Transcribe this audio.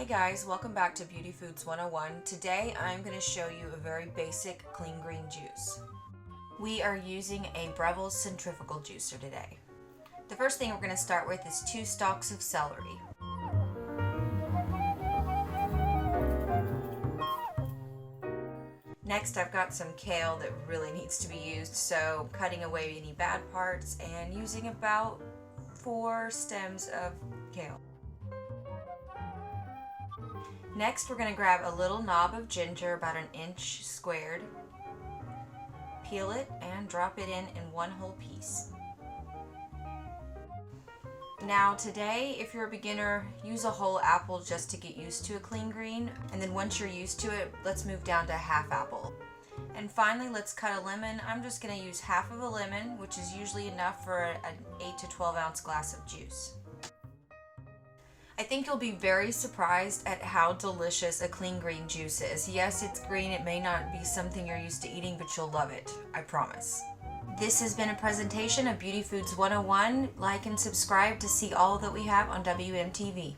Hey guys, welcome back to Beauty Foods 101. Today I'm going to show you a very basic clean green juice. We are using a Breville Centrifugal Juicer today. The first thing we're going to start with is 2 stalks of celery. Next I've got some kale that really needs to be used, so cutting away any bad parts and using about 4 stems of kale. Next we're going to grab a little knob of ginger about 1 inch squared, peel it and drop it in one whole piece. Now today, if you're a beginner, use a whole apple just to get used to a clean green, and then once you're used to it, let's move down to half apple. And finally, let's cut a lemon. I'm just going to use half of a lemon, which is usually enough for an 8 to 12 ounce glass of juice. I think you'll be very surprised at how delicious a clean green juice is. Yes, it's green, it may not be something you're used to eating, but you'll love it, I promise. This has been a presentation of Beauty Foods 101. Like and subscribe to see all that we have on WMTV.